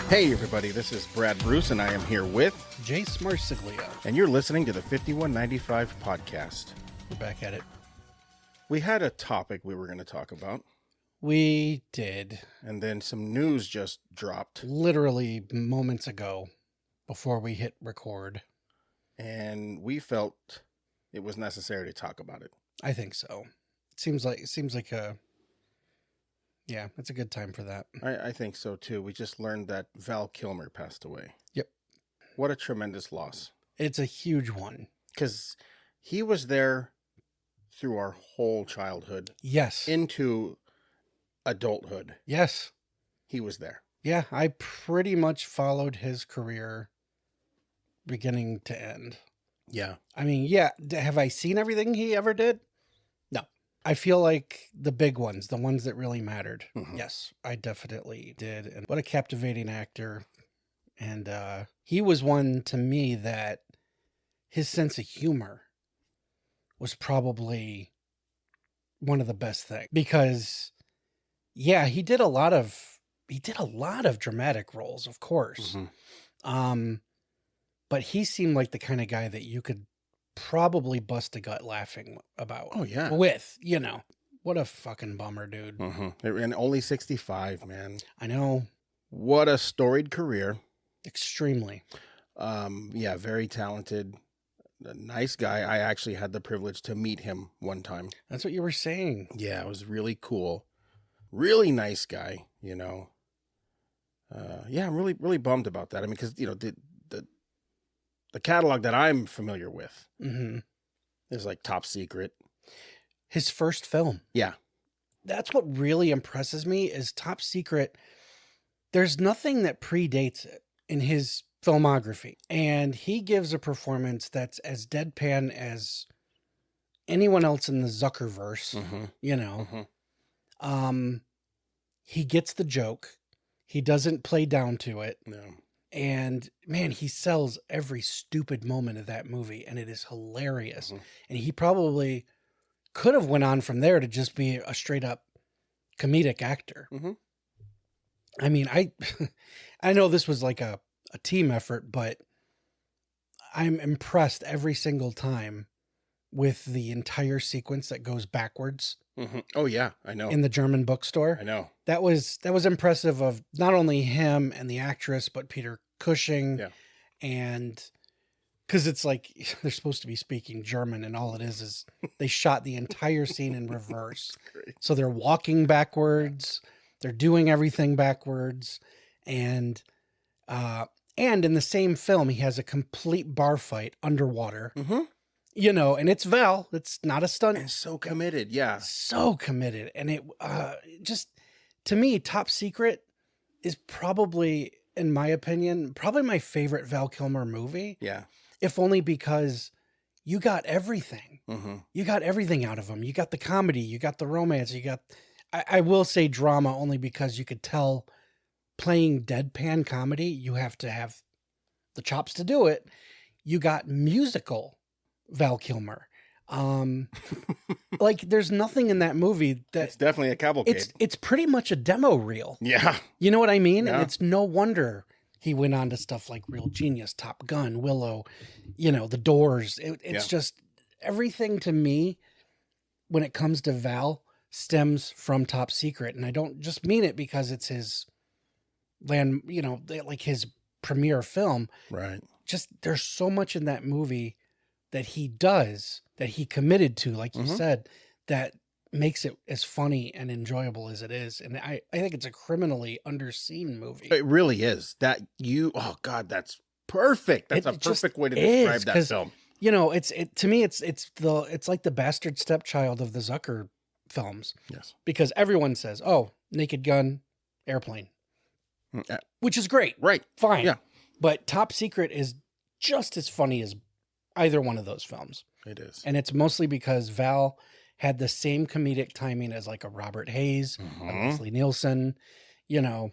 Hey everybody, this is Brad Bruce and I am here with Jase Marsiglia. and you're listening to the 5195 podcast. We're back at it. We had a topic we were going to talk about We did and then some news just dropped literally moments ago before we hit record. and we felt it was necessary to talk about it. I think so. It seems like it's a good time for that. I think so too. We just learned that Val Kilmer passed away. Yep. What a tremendous loss. It's a huge one. Because he was there through our whole childhood Yes. into adulthood. Yes. He was there. Yeah, I pretty much followed his career beginning to end. Yeah. I mean, yeah, have I seen everything he ever did? No. I feel like the big ones, the ones that really mattered. Mhm. Yes, I definitely did. And what a captivating actor. And he was one to me that his sense of humor was probably one of the best things. Because, yeah, he did a lot of dramatic roles, of course. Mhm. But he seemed like the kind of guy that you could probably bust a gut laughing about. Oh, yeah. With, what a fucking bummer, dude. And only 65, man. I know. What a storied career. Extremely. Yeah, very talented. A nice guy. I actually had the privilege to meet him one time. That's what you were saying. Yeah, it was really cool. Really nice guy, Yeah, I'm really, really bummed about that. I mean, because, the catalog that I'm familiar with is like Top Secret. His first film. Yeah. That's what really impresses me is Top Secret. There's nothing that predates it in his filmography. And he gives a performance that's as deadpan as anyone else in the Zuckerverse, He gets the joke. He doesn't play down to it. No. And man, he sells every stupid moment of that movie, and it is hilarious. And he probably could have went on from there to just be a straight up comedic actor. I mean, I know this was like a team effort, but I'm impressed every single time with the entire sequence that goes backwards. Oh yeah, I know. In the German bookstore. I know. That was impressive of not only him and the actress, but Peter Cushing. Yeah. And because it's like they're supposed to be speaking German, and all it is they shot the entire scene in reverse. Great. So they're walking backwards, they're doing everything backwards, and in the same film, he has a complete bar fight underwater. And it's Val. It's not a stunt. And so committed, yeah. So committed. And it just, to me, Top Secret is probably, in my opinion, probably my favorite Val Kilmer movie. Yeah. If only because you got everything. You got everything out of him. You got the comedy. You got the romance. You got, I will say drama only because you could tell playing deadpan comedy, you have to have the chops to do it. You got musical Val Kilmer. Like there's nothing in that movie that It's definitely a cavalcade. it's pretty much a demo reel. Yeah. You know what I mean? Yeah. And it's no wonder he went on to stuff like Real Genius, Top Gun, Willow, The Doors. It's just everything to me when it comes to Val stems from Top Secret. And I don't just mean it because it's his like his premiere film. Right. Just there's so much in that movie that he does, that he committed to, like you said, that makes it as funny and enjoyable as it is. And I think it's a criminally underseen movie. It really is. That's perfect. That's a perfect way to describe that film. To me, it's like the bastard stepchild of the Zucker films. Yes. Because everyone says, oh, Naked Gun, Airplane, which is great. Right. Fine. Yeah. But Top Secret is just as funny as either one of those films. It is. And it's mostly because Val had the same comedic timing as like a Robert Hayes, a Leslie Nielsen, a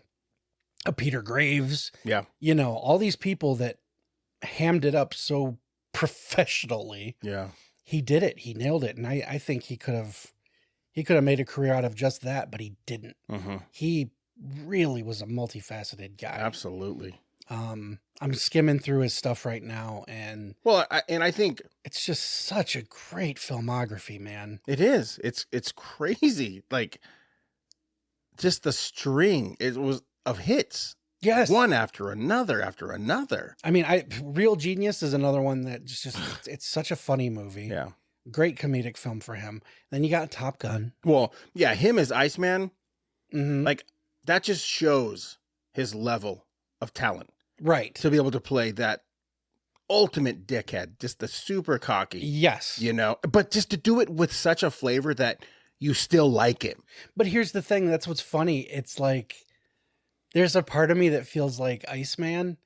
Peter Graves. Yeah. All these people that hammed it up so professionally. Yeah. He did it. He nailed it. And I think he could have made a career out of just that, but he didn't. He really was a multifaceted guy. Absolutely. I'm skimming through his stuff right now, and Well, I think it's just such a great filmography, man. it is. It's crazy. Like, just the string it was of hits. Yes. One after another after another. I mean, Real Genius is another one that just it's such a funny movie. Yeah. Great comedic film for him. Then you got Top Gun. Well, yeah, him as Iceman, Mm-hmm. like, that just shows his level of talent. Right. To be able to play that ultimate dickhead, just the super cocky. Yes. You know, but just to do it with such a flavor that you still like him. But here's the thing, that's what's funny. It's like there's a part of me that feels like Iceman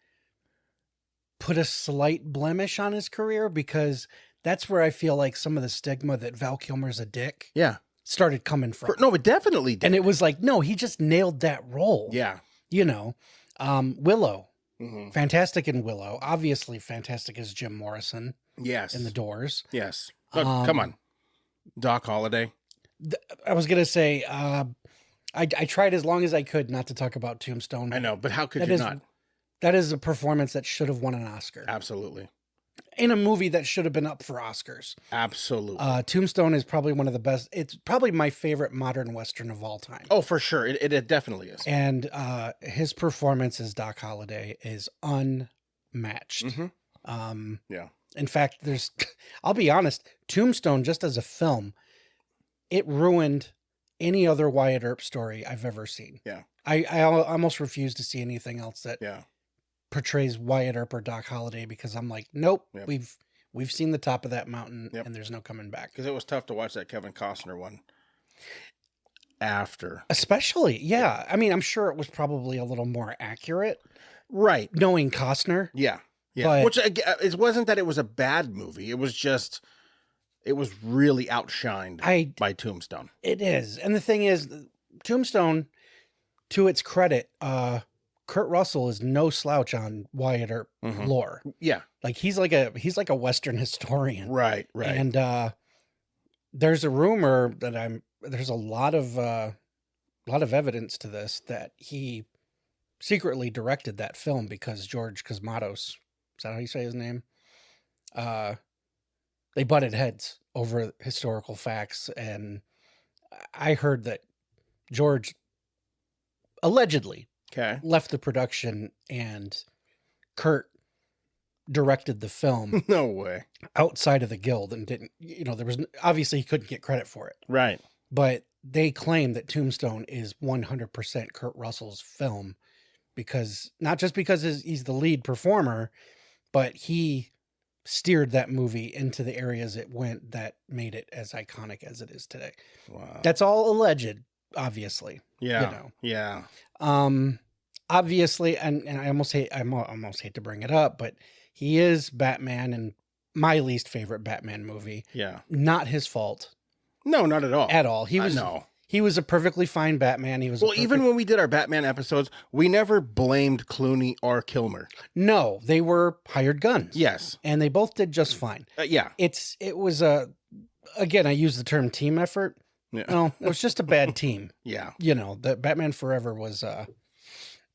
put a slight blemish on his career, because that's where I feel like some of the stigma that Val Kilmer's a dick Yeah. started coming from. No, it definitely did. And it was like, no, he just nailed that role. Yeah. You know, Willow. Mm-hmm. Fantastic in Willow. Obviously fantastic as Jim Morrison Yes. in The Doors. Yes. Oh, come on. Doc Holliday. I was going to say, I tried as long as I could not to talk about Tombstone. I know, but how could That you is- not? That is a performance that should have won an Oscar. Absolutely. In a movie that should have been up for Oscars. Absolutely. Tombstone is probably one of the best. It's probably my favorite modern Western of all time. Oh, for sure. It definitely is. And his performance as Doc Holliday is unmatched. Mm-hmm. Yeah. In fact, I'll be honest, Tombstone, just as a film, it ruined any other Wyatt Earp story I've ever seen. Yeah. I almost refuse to see anything else that Yeah. portrays Wyatt Earp or Doc Holliday, because I'm like, nope, Yep. we've seen the top of that mountain, Yep. and there's no coming back. Because it was tough to watch that Kevin Costner one after. Especially, yeah. I mean, I'm sure it was probably a little more accurate, Right. knowing Costner. Yeah. Yeah. But- Which it wasn't that it was a bad movie. It was just, it was really outshined by Tombstone. It is. And the thing is, Tombstone, to its credit, Kurt Russell is no slouch on Wyatt Earp Mhm. lore. Yeah. Like he's like a Western historian. Right. Right. And there's a rumor that there's a lot of evidence to this, that he secretly directed that film because George Cosmatos, is that how you say his name? They butted heads over historical facts, and I heard that George allegedly Okay. left the production and Kurt directed the film No way. outside of the guild and didn't, there was obviously he couldn't get credit for it, Right. but they claim that Tombstone is 100% Kurt Russell's film, because not just because he's the lead performer, but he steered that movie into the areas it went that made it as iconic as it is today. Wow. That's all alleged, obviously. Yeah. Yeah. Obviously, and I almost hate to bring it up, but he is Batman in my least favorite Batman movie. Yeah. Not his fault No, not at all. at all. He was a perfectly fine Batman. He was Even when we did our Batman episodes, we never blamed Clooney or Kilmer. No, they were hired guns. Yes. And they both did just fine. Yeah. It was again, I use the term team effort. Yeah. No, it was just a bad team. Yeah. The Batman Forever was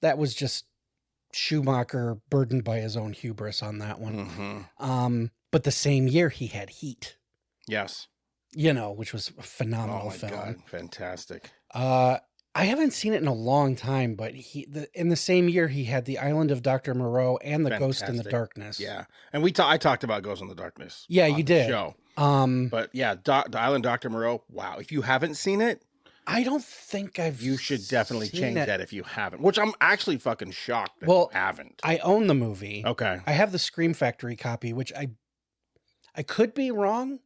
that was just Schumacher burdened by his own hubris on that one. Mm-hmm. But the same year he had Heat, Yes. which was a phenomenal Oh my film. God. Fantastic. I haven't seen it in a long time, but in the same year he had The Island of Dr. Moreau and The Ghost in the Fantastic. Darkness. Yeah. And I talked about Ghost in the Darkness. Yeah, on you the did. Show. Um, But yeah, The Island Dr. Moreau. Wow. If you haven't seen it, I don't think you should definitely seen change it. that if you haven't, which I'm actually fucking shocked that Well, you haven't. I own the movie. Okay. I have the Scream Factory copy, which I could be wrong,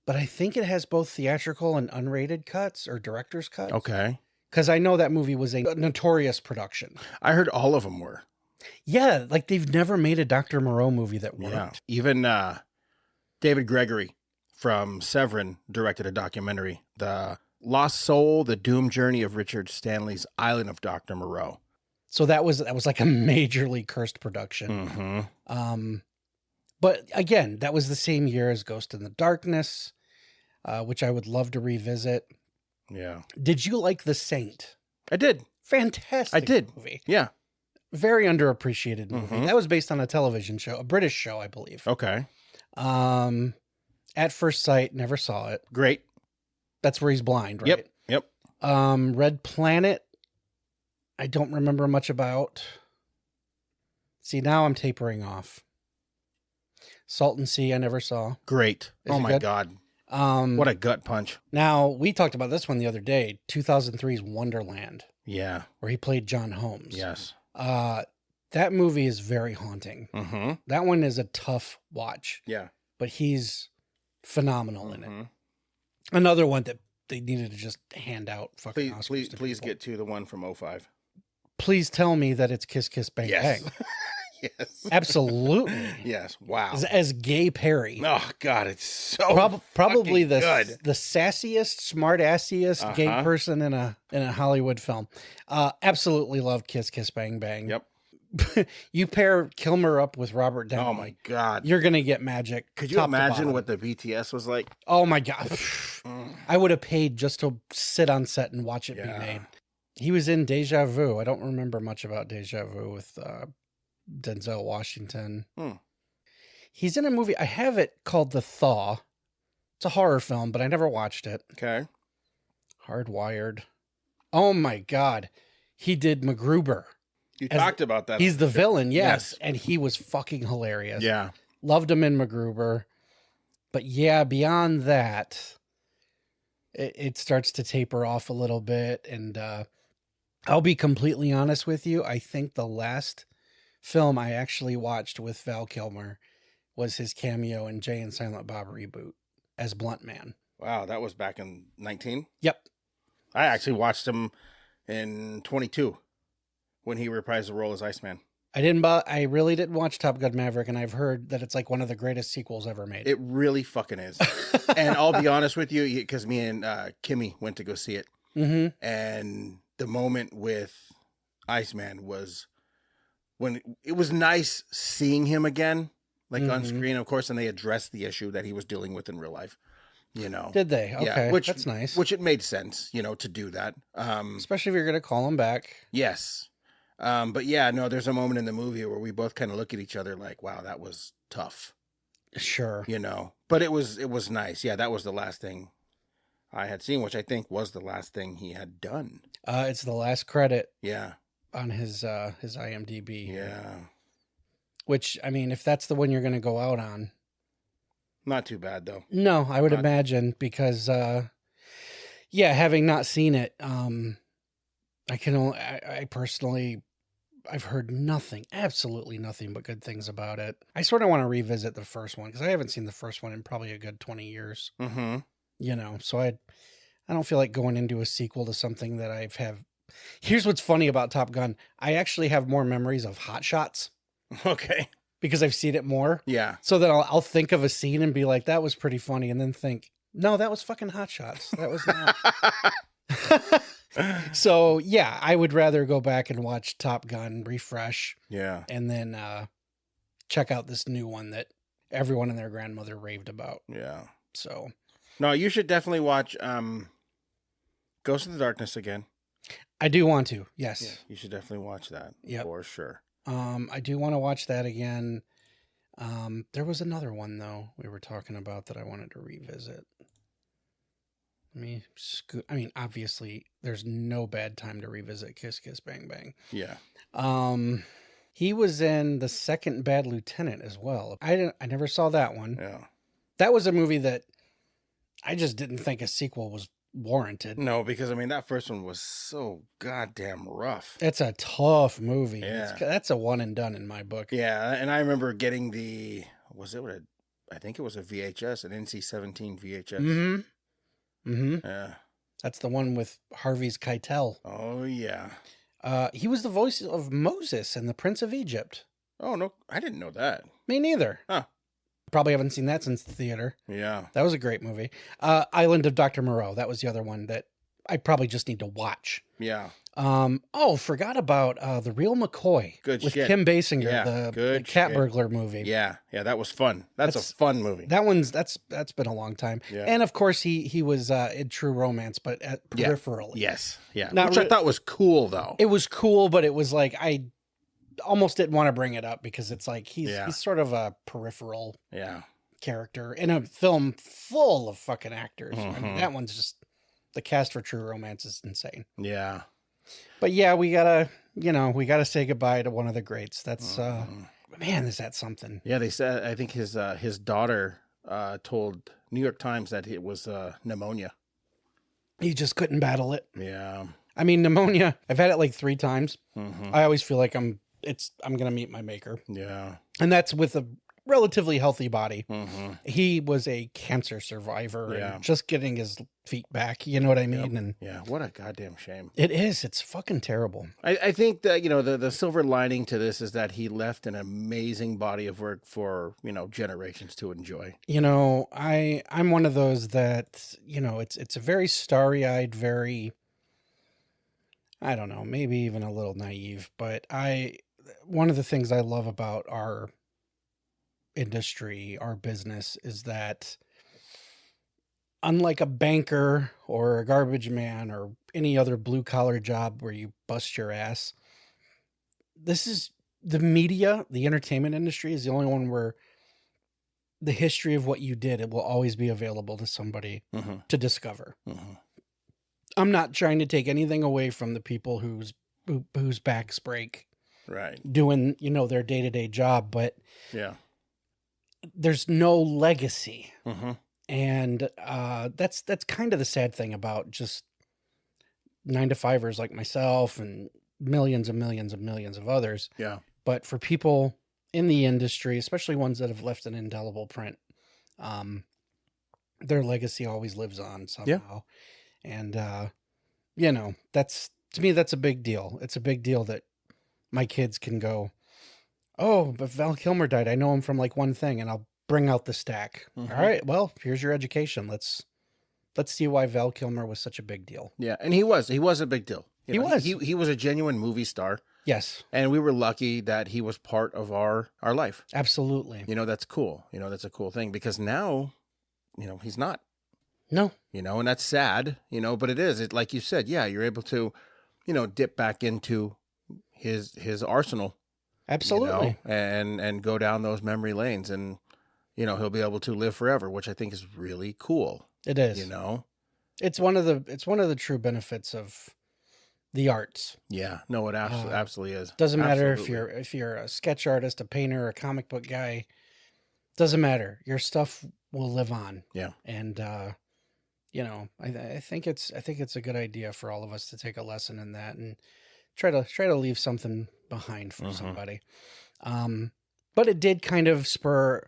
but I think it has both theatrical and unrated cuts or director's cuts. Okay. Because I know that movie was a notorious production. I heard all of them were. Yeah, like they've never made a Dr. Moreau movie that worked. Yeah. Even David Gregory from Severin directed a documentary, The Lost Soul, The Doom Journey of Richard Stanley's Island of Dr. Moreau. So that was like a majorly cursed production. Mm-hmm. But again, that was the same year as Ghost in the Darkness, which I would love to revisit. Yeah. Did you like The Saint? I did. Fantastic. I did. Movie. Yeah. Very underappreciated movie. Mhm. That was based on a television show, a British show, I believe. Okay. At First Sight, never saw it. Great. That's where he's blind, right? Yep. Red Planet, I don't remember much about. See, now I'm tapering off. Salton Sea, I never saw. Great. Is Oh it my good? God. What What a gut punch. Now, we talked about this one the other day, 2003's Wonderland, Yeah. where he played John Holmes. Yes. That movie is very haunting. Mm-hmm. That one is a tough watch, Yeah. but he's phenomenal in it. Mhm. Another one that they needed to just hand out fucking Oscars to Please people. get to the one from 05. Please tell me that it's Kiss Kiss Bang Yes. Bang. Yes. Absolutely. Yes. Wow. As Gay Perry. Oh God, it's so Probably fucking good. the sassiest, smart-assiest gay Uh-huh. person in a Hollywood film. Absolutely love Kiss Kiss Bang Bang. Yep. You pair Kilmer up with Robert Downey. Oh my God. You're gonna get magic. Could you top to imagine bottom. what the BTS was like? Oh my God. Mm. I would have paid just to sit on set and watch it be Yeah. made. He was in Deja Vu. I don't remember much about Deja Vu with Denzel Washington. Hmm. He's in a movie. I have it called The Thaw. It's a horror film, but I never watched it. Okay. Hardwired. Oh my God. He did MacGruber. You As- talked about that. He's the villain, yes. Yes. And he was fucking hilarious. Yeah. Loved him in MacGruber. But yeah, beyond that, it starts to taper off a little bit. And I'll be completely honest with you. I think the last film I actually watched with Val Kilmer was his cameo in Jay and Silent Bob Reboot as Blunt Man. Wow, that was back in 19. Yep. I actually watched him in 22 when he reprised the role as Iceman. I really didn't watch Top Gun Maverick, and I've heard that it's like one of the greatest sequels ever made. It really fucking is. And I'll be honest with you, because me and Kimmy went to go see it, Mm-hmm. and the moment with Iceman was when it was nice seeing him again, like on Mhm. screen, of course, and they addressed the issue that he was dealing with in real life. You know, Did they? Okay, which that's nice. Which it made sense, you know, to do that. Especially if you're going to call him back. Yes. But yeah, no, there's a moment in the movie where we both kind of look at each other like, wow, that was tough, Sure. you know, but it was nice. Yeah. That was the last thing I had seen, which I think was the last thing he had done. It's the last credit Yeah. on his IMDb. Yeah. Which, I mean, if that's the one you're going to go out on, Not too bad though. no, I would Not- imagine because, yeah, having not seen it, I personally, I've heard nothing, absolutely nothing but good things about it. I sort of want to revisit the first one because I haven't seen the first one in probably a good 20 years, Mm-hmm. you know, so I don't feel like going into a sequel to something that Here's what's funny about Top Gun. I actually have more memories of Hot Shots Okay. because I've seen it more. Yeah. So that I'll think of a scene and be like, that was pretty funny. And then think, no, that was fucking Hot Shots. That was not. So yeah, I would rather go back and watch Top Gun, refresh, Yeah. and then check out this new one that everyone and their grandmother raved about. Yeah. So No, you should definitely watch Ghost of the Darkness again. I do want to, yes. Yeah. You should definitely watch that. Yep. For sure. I do want to watch that again. There was another one though we were talking about that I wanted to revisit. I mean, obviously, there's no bad time to revisit Kiss Kiss Bang Bang. Yeah. He was in The Second Bad Lieutenant as well. I never saw that one. Yeah. That was a movie that I just didn't think a sequel was warranted. No, because I mean that first one was so goddamn rough. It's a tough movie. Yeah. That's a one and done in my book. Yeah, and I remember getting I think it was a VHS, an NC-17 VHS. Mm-hmm. Mm-hmm. Yeah. That's the one with Harvey's Keitel. Oh yeah. He was the voice of Moses in The Prince of Egypt. Oh no, I didn't know that. Me neither. Huh. Probably haven't seen that since the theater. Yeah. That was a great movie. Island of Dr. Moreau. That was the other one that I probably just need to watch. Yeah. Forgot about The Real McCoy Good with shit. Kim Basinger, Yeah, the good cat shit. burglar movie. Yeah, that was fun. That's a fun movie. That's been a long time. Yeah. And of course he was in True Romance, but peripherally. Yes, yeah. Not Which I thought was cool though. It was cool, but it was like I almost didn't want to bring it up because it's like he's sort of a peripheral character in a film full of fucking actors. I mean, that one's just the cast for True Romance is insane. Yeah. But yeah, we gotta say goodbye to one of the greats. That's man, is that something? Yeah, they said I think his daughter told New York Times that it was pneumonia. He just couldn't battle it. Yeah. I mean, pneumonia. I've had it like 3 times. I always feel like I'm gonna meet my maker. Yeah. And that's with a relatively healthy body. He was a cancer survivor and just getting his feet back. You know what I mean? And yeah, what a goddamn shame. It is. It's fucking terrible. I think that, the silver lining to this is that he left an amazing body of work for, generations to enjoy. I'm one of those that, it's a very starry-eyed, very, I don't know, maybe even a little naive, but one of the things I love about our industry, our business, is that unlike a banker or a garbage man or any other blue collar job where you bust your ass, this is the media, the entertainment industry is the only one where the history of what you did, it will always be available to somebody to discover. I'm not trying to take anything away from the people whose backs break, right, doing, their day-to-day job, but there's no legacy. And that's kind of the sad thing about just 9-to-5ers like myself and millions and millions and millions of others. Yeah. But for people in the industry, especially ones that have left an indelible print, their legacy always lives on somehow. And, to me, that's a big deal. It's a big deal that my kids can go, oh, but Val Kilmer died. I know him from like one thing, and I'll bring out the stack. All right, well, here's your education. Let's see why Val Kilmer was such a big deal. Yeah, and he was a big deal. He was. He was a genuine movie star. Yes. And we were lucky that he was part of our life. Absolutely. That's cool. That's a cool thing because now, he's not. No. And that's sad, but it is. It, like you said, you're able to, dip back into his arsenal. Absolutely. And go down those memory lanes, and he'll be able to live forever, which I think is really cool. It is. It's one of the true benefits of the arts. Yeah. No, it absolutely is. Doesn't matter if you're a sketch artist, a painter, a comic book guy. Doesn't matter. Your stuff will live on. Yeah. And I think it's a good idea for all of us to take a lesson in that and try to leave something behind for somebody. But it did kind of spur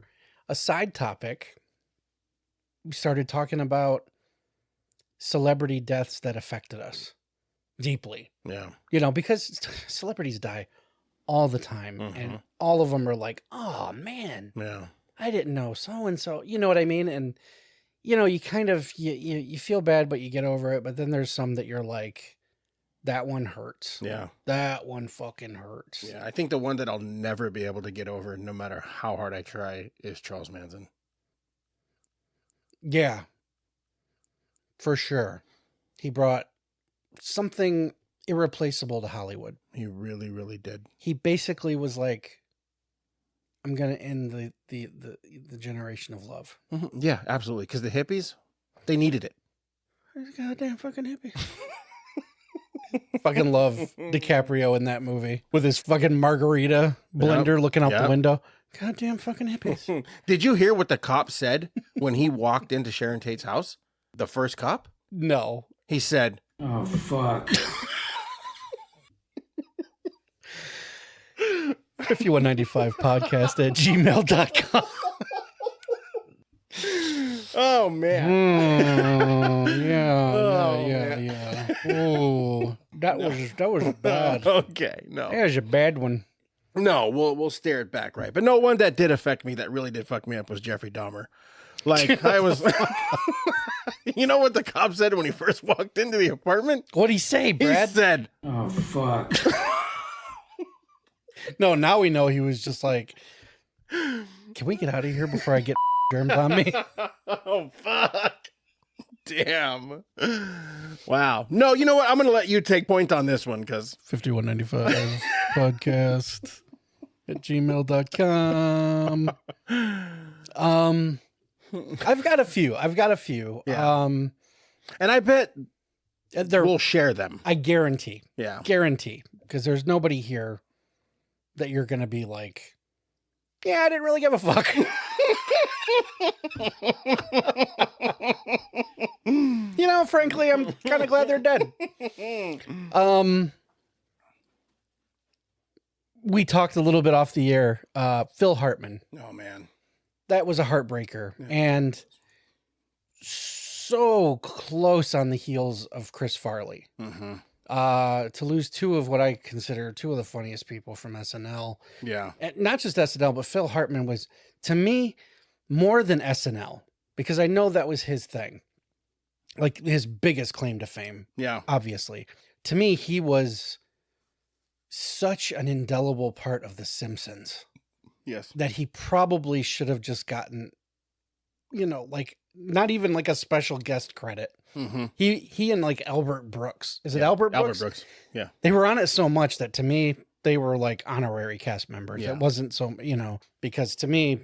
a side topic. We started talking about celebrity deaths that affected us deeply. Yeah. Because celebrities die all the time, and all of them are like, oh man, I didn't know so-and-so, you know what I mean? And you kind of, you feel bad, but you get over it. But then there's some that you're like, that one hurts. Yeah. That one fucking hurts. Yeah. I think the one that I'll never be able to get over, no matter how hard I try, is Charles Manson. Yeah. For sure. He brought something irreplaceable to Hollywood. He really, really did. He basically was like, I'm going to end the generation of love. Yeah, absolutely. Because the hippies, they needed it. These goddamn fucking hippies. Fucking love DiCaprio in that movie with his fucking margarita blender looking out the window. Goddamn fucking hippies. Did you hear what the cop said when he walked into Sharon Tate's house? The first cop? No. He said, oh, fuck. 5195podcast@gmail.com. Oh, man. Yeah. Oh, that was bad. Okay, no. That was a bad one. No, we'll stare it back, right? But no, one that did affect me, that really did fuck me up, was Jeffrey Dahmer. Like, I was... You know what the cop said when he first walked into the apartment? What'd he say, He Brad? said... Oh, fuck. No, now we know he was just like, can we get out of here before I get germs on me? Oh, fuck. Damn. Wow. No, you know what? I'm going to let you take point on this one because... 5195 podcast at gmail.com. I've got a few. Yeah. And I bet we'll share them. I guarantee. Yeah. Guarantee. Because there's nobody here that you're going to be like, yeah, I didn't really give a fuck. You know, frankly, I'm kind of glad they're dead. We talked a little bit off the air. Phil Hartman. Oh, man. That was a heartbreaker. Yeah. And so close on the heels of Chris Farley. Mm-hmm. To lose two of what I consider two of the funniest people from SNL. Yeah. And not just SNL, but Phil Hartman was, to me, more than SNL. Because I know that was his thing. Like his biggest claim to fame. Yeah. Obviously. To me, he was such an indelible part of The Simpsons. Yes. That he probably should have just gotten, you know, like not even like a special guest credit. Mm-hmm. He and like Albert Brooks. Is it Albert Brooks? Albert Brooks. Yeah. They were on it so much that to me, they were like honorary cast members. Yeah. It wasn't so, you know, because to me,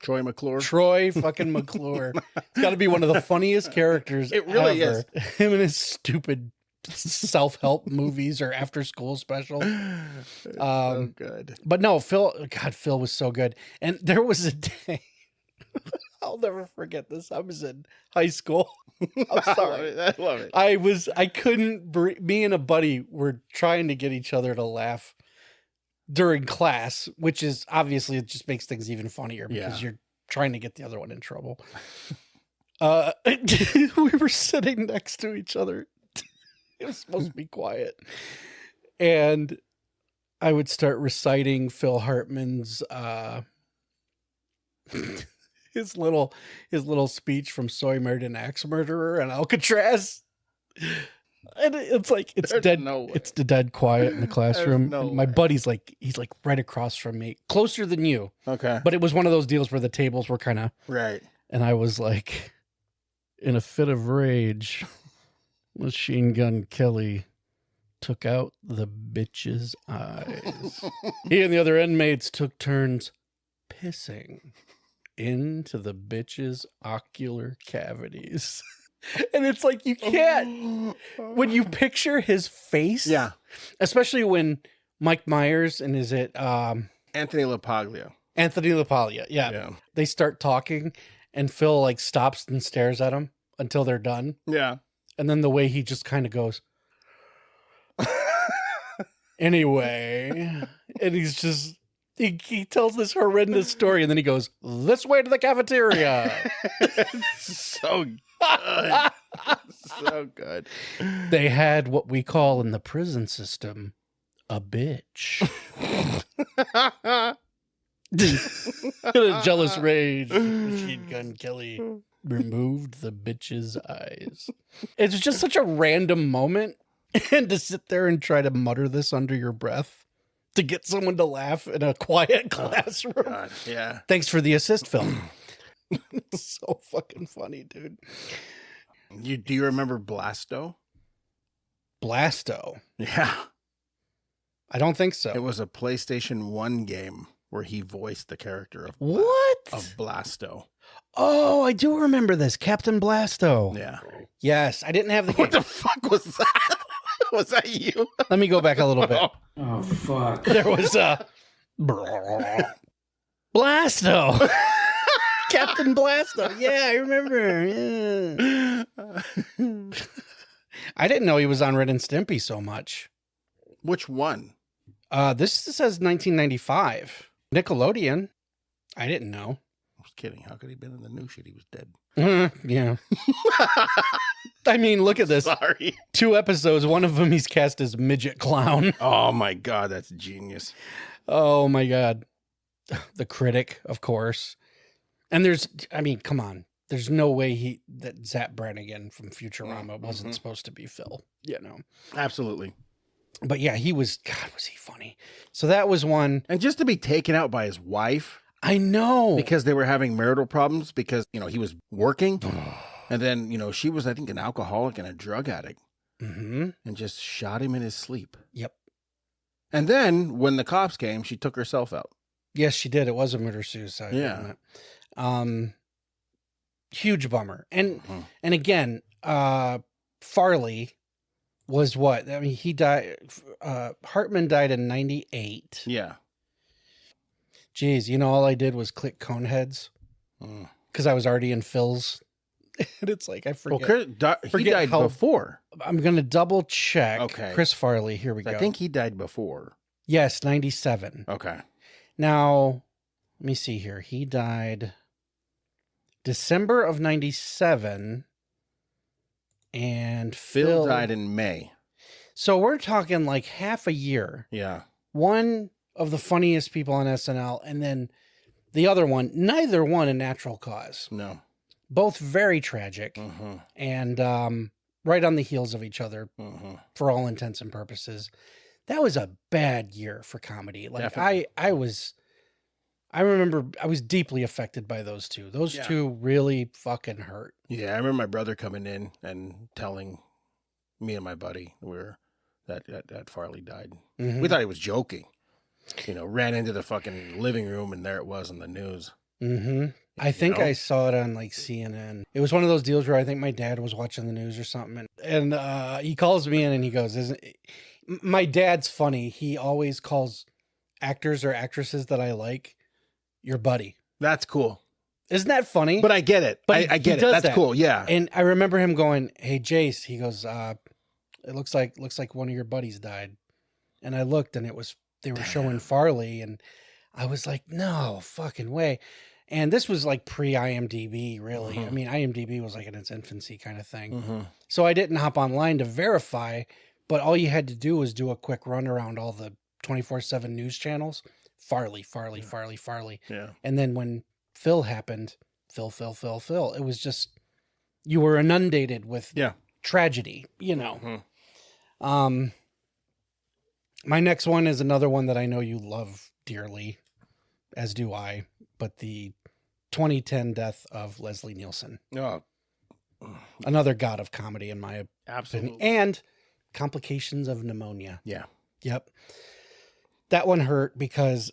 Troy McClure. Troy fucking McClure. It's got to be one of the funniest characters It really ever. Him and his stupid self-help movies or after school special. So good. But no, Phil was so good. And there was a day, I'll never forget this. I was in high school. I'm sorry. I love it. I couldn't breathe. Me and a buddy were trying to get each other to laugh during class, which is obviously, it just makes things even funnier because you're trying to get the other one in trouble. We were sitting next to each other. It was supposed to be quiet. And I would start reciting Phil Hartman's his little speech from So I Married an Axe Murderer and Alcatraz. And it's like it's There's dead. no way. It's dead quiet in the classroom. no And my way. buddy's like, he's like right across from me, closer than you. Okay. But it was one of those deals where the tables were kind of, Right. and I was like, in a fit of rage, Machine Gun Kelly took out the bitch's eyes. He and the other inmates took turns pissing into the bitch's ocular cavities. And it's like, you can't, when you picture his face, Yeah. especially when Mike Myers and is it Anthony LaPaglia. Anthony LaPaglia, yeah, they start talking and Phil like stops and stares at him until they're done. Yeah. And then the way he just kind of goes, anyway, and he's just, he tells this horrendous story and then he goes, this way to the cafeteria. So good. So good. They had what we call in the prison system a bitch. In a jealous rage, Machine Gun Kelly removed the bitch's eyes. It's just such a random moment. And to sit there and try to mutter this under your breath to get someone to laugh in a quiet classroom. God, yeah. Thanks for the assist, Phil. It's so fucking funny, dude. Do you remember Blasto? Blasto. Yeah. I don't think so. It was a PlayStation 1 game where he voiced the character of What? Of Blasto. Oh, I do remember this. Captain Blasto. Yeah. Yes, I didn't have the game. What the fuck was that? Was that you? Let me go back a little bit. Oh, fuck. There was a Blasto. Captain Blasto. Yeah, I remember. Yeah. I didn't know he was on Red and Stimpy so much. Which one? This says 1995. Nickelodeon. I didn't know. I was kidding. How could he have been in the new shit? He was dead. Yeah. I mean, look at this. Sorry. 2 episodes. One of them he's cast as Midget Clown. Oh my God, that's genius. Oh my God. The Critic, of course. And come on. There's no way that Zap Brannigan from Futurama wasn't supposed to be Phil, Absolutely. But yeah, was he funny. So that was one. And just to be taken out by his wife. I know. Because they were having marital problems because, he was working. And then, she was, I think, an alcoholic and a drug addict. Mm-hmm. And just shot him in his sleep. Yep. And then when the cops came, she took herself out. Yes, she did. It was a murder-suicide. Yeah. Huge bummer. And again, Farley was what? I mean, he died. Hartman died in 98. Yeah. Jeez, all I did was click Coneheads because I was already in Phil's. And it's like, I forget. Well, he died before. I'm going to double check. Okay. Chris Farley, here we go. I think he died before. Yes, 97. Okay. Now, let me see here. He died December of 97. And Phil died in May. So we're talking like half a year. Yeah. One of the funniest people on SNL, and then the other one, neither one a natural cause. No. Both very tragic and right on the heels of each other for all intents and purposes. That was a bad year for comedy. Like I remember I was deeply affected by those two. Those two really fucking hurt. Yeah, I remember my brother coming in and telling me and my buddy that Farley died. Mm-hmm. We thought he was joking. Ran into the fucking living room and there it was in the news. Mm-hmm. I think I saw it on like CNN. It was one of those deals where I think my dad was watching the news or something. And he calls me in and he goes, my dad's funny. He always calls actors or actresses that I like your buddy. That's cool. Isn't that funny? But I get it. But I get it. That's cool. Yeah. And I remember him going, "Hey, Jase," he goes, it looks like one of your buddies died. And I looked and they were showing Farley and I was like, no fucking way. And this was like pre-IMDb, really. I mean, IMDb was like in its infancy kind of thing. So I didn't hop online to verify, but all you had to do was do a quick run around all the 24/7 news channels. Farley. Yeah. And then when Phil happened, Phil. It was just, you were inundated with tragedy, My next one is another one that I know you love dearly, as do I, but the 2010 death of Leslie Nielsen. Oh. Another god of comedy in my Absolutely. opinion. And complications of pneumonia. Yeah. Yep. That one hurt because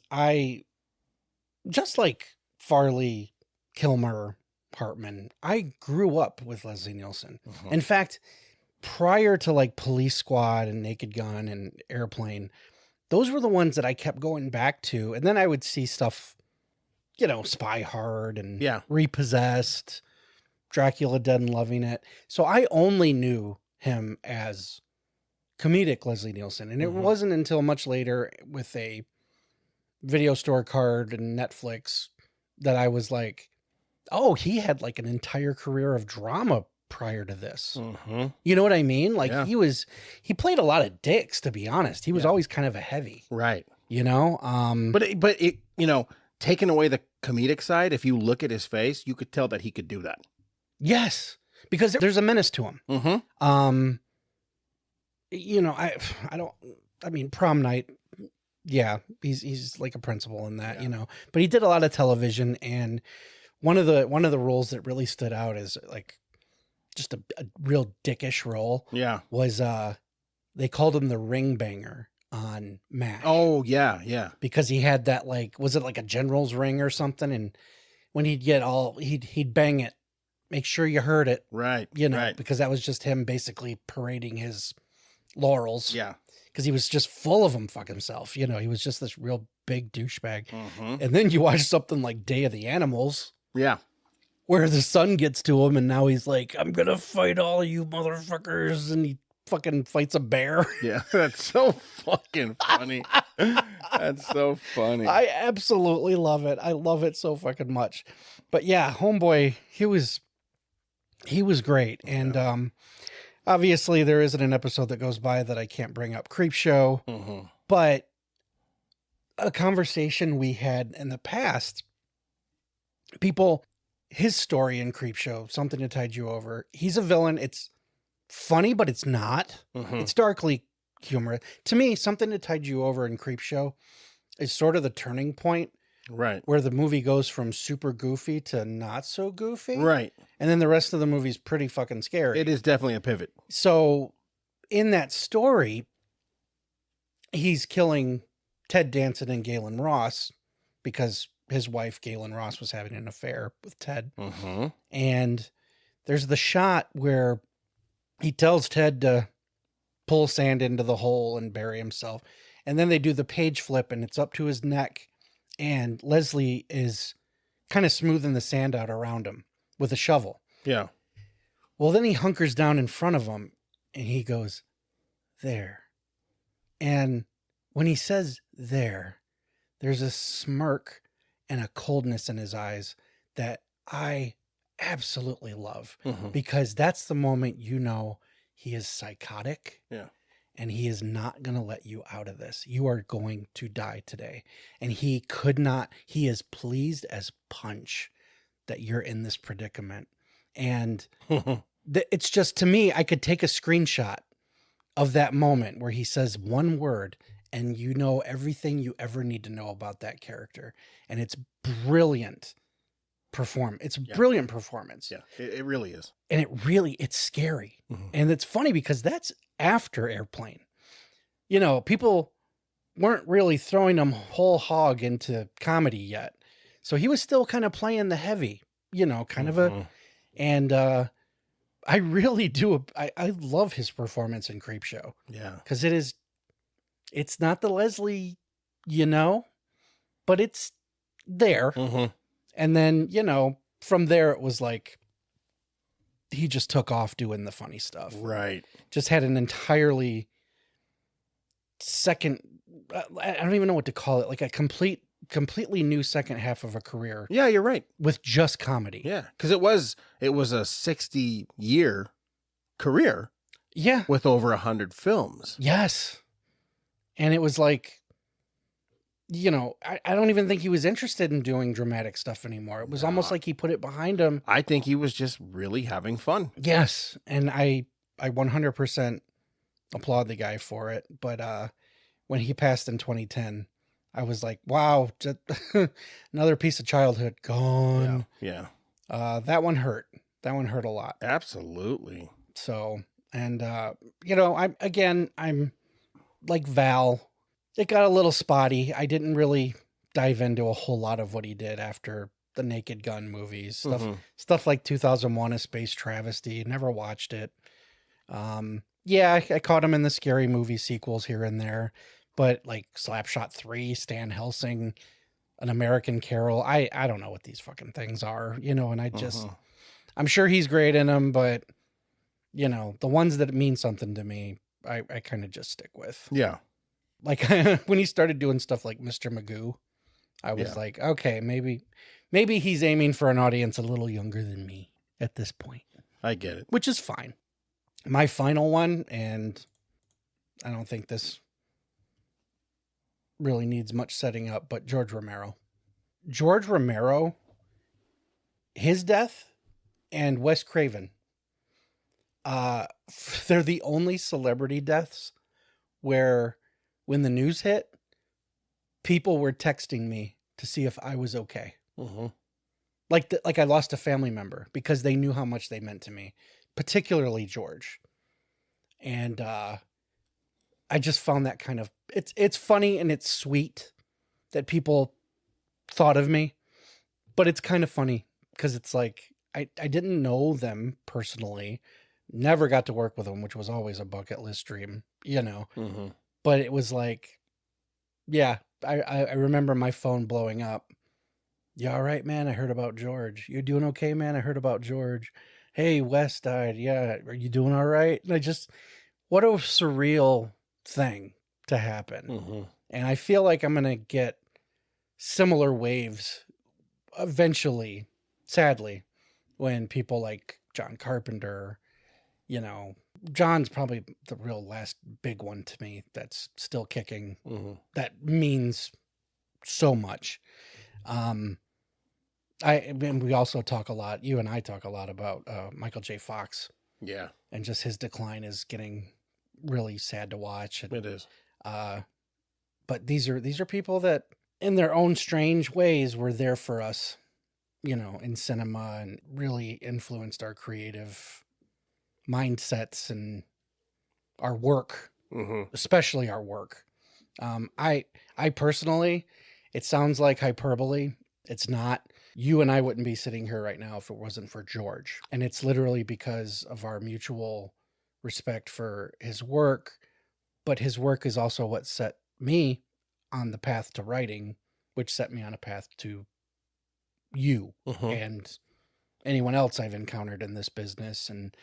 just like Farley, Kilmer, Hartman, I grew up with Leslie Nielsen. In fact, prior to like Police Squad and Naked Gun and Airplane, those were the ones that I kept going back to. And then I would see stuff, Spy Hard and Repossessed, Dracula Dead and Loving It. So I only knew him as comedic Leslie Nielsen. And it wasn't until much later with a video store card and Netflix that I was like, oh, he had like an entire career of drama prior to this. You know what I mean? Like he played a lot of dicks, to be honest. He was always kind of a heavy. Right. But it taking away the comedic side, if you look at his face, you could tell that he could do that. Yes. Because there's a menace to him. Prom Night, he's like a principal in that, but he did a lot of television, and one of the roles that really stood out is like just a real dickish role. Yeah. Was they called him the ring banger on MASH. Oh yeah. Because he had that, like, was it like a general's ring or something? And when he'd get he'd bang it, make sure you heard it. Right. Because that was just him basically parading his laurels. Yeah. Because he was just full of them, fuck himself. He was just this real big douchebag. And then you watch something like Day of the Animals. Yeah. Where the son gets to him and now he's like, I'm going to fight all you motherfuckers. And he fucking fights a bear. Yeah. That's so fucking funny. That's so funny. I absolutely love it. I love it so fucking much. But yeah, homeboy, he was great. And, obviously, there isn't an episode that goes by that I can't bring up Creepshow, but a conversation we had in the past, people his story in Creepshow, Something to Tide You Over. He's a villain. It's funny, but it's not. Mhm. It's darkly humorous. To me, Something to Tide You Over in Creepshow is sort of the turning point Right. where the movie goes from super goofy to not so goofy. Right. And then the rest of the movie is pretty fucking scary. It is definitely a pivot. So in that story, he's killing Ted Danson and Galen Ross because his wife, Galen Ross, was having an affair with Ted. Mm-hmm. And there's the shot where he tells Ted to pull sand into the hole and bury himself. And then they do the page flip and it's up to his neck. And Leslie is kind of smoothing the sand out around him with a shovel. Yeah. Well, then he hunkers down in front of him and he goes, there. And when he says there, there's a smirk and a coldness in his eyes that I absolutely love, Mm-hmm. because that's the moment you know he is psychotic. Yeah. And he is not going to let you out of this. You are going to die today. And he could not, he is pleased as punch that you're in this predicament. And it's just, to me, I could take a screenshot of that moment where he says one word and you know everything you ever need to know about that character. And it's brilliant It's Yeah. brilliant performance. Yeah, it really is. And it's scary. Mhm. And it's funny because that's after Airplane. You know, people weren't really throwing him whole hog into comedy yet. So he was still kind of playing the heavy, you know, kind of a, Mhm. and I really do. I love his performance in Creepshow Yeah. because it's not the Leslie, you know, but it's there. Mm-hmm. And then, you know, from there, it was like, he just took off doing the funny stuff. Right. Just had an entirely second, I don't even know what to call it, like a completely new second half of a career Yeah, you're right. with just comedy. Yeah, because it was a 60-year career Yeah. with over 100 films. Yes. And it was like, you know, I don't even think he was interested in doing dramatic stuff anymore. It was almost No. like he put it behind him. I think he was just really having fun. Yes. And I 100% applaud the guy for it. But when he passed in 2010, I was like, wow, just another piece of childhood gone. Yeah. That one hurt. That one hurt a lot. Absolutely. So, and you know, I'm like Val. It got a little spotty. I didn't really dive into a whole lot of what he did after the Naked Gun movies. Mhm. Stuff like 2001: A Space Travesty. Never watched it. Yeah, I caught him in the Scary Movie sequels here and there, but like Slapshot 3, Stan Helsing, An American Carol. I don't know what these fucking things are, you know, and I just, Mhm. I'm sure he's great in them, but you know, the ones that mean something to me, I kind of just stick with. Yeah. Like when he started doing stuff like Mr. Magoo, I was Yeah. like, okay, maybe he's aiming for an audience a little younger than me at this point, I get it. which is fine. My final one, and I don't think this really needs much setting up, but George Romero. George Romero, his death and Wes Craven, they're the only celebrity deaths where when the news hit, people were texting me to see if I was okay. Mm-hmm. Like I lost a family member because they knew how much they meant to me, particularly George. And I just found that kind of, it's funny and it's sweet that people thought of me, but it's kind of funny because it's like, I didn't know them personally, never got to work with them, which was always a bucket list dream, you know, Mm-hmm. but it was like, yeah, I remember my phone blowing up. You all right, man? I heard about George. You doing okay, man? I heard about George. Hey, Wes died. Yeah. Are you doing all right? And what a surreal thing to happen. Mm-hmm. And I feel like I'm going to get similar waves eventually, sadly, when people like John Carpenter, you know, John's probably the real last big one to me that's still kicking. Mm-hmm. That means so much. And we also talk a lot. You and I talk a lot about Michael J. Fox, Yeah, and just his decline is getting really sad to watch. And, it is. but these are people that, in their own strange ways, were there for us, in cinema, and really influenced our creative mindsets and our work, Mm-hmm. especially our work. I personally, it sounds like hyperbole. It's not. You and I wouldn't be sitting here right now if it wasn't for George. And it's literally because of our mutual respect for his work. But his work is also what set me on the path to writing, which set me on a path to you Mm-hmm. and anyone else I've encountered in this business. And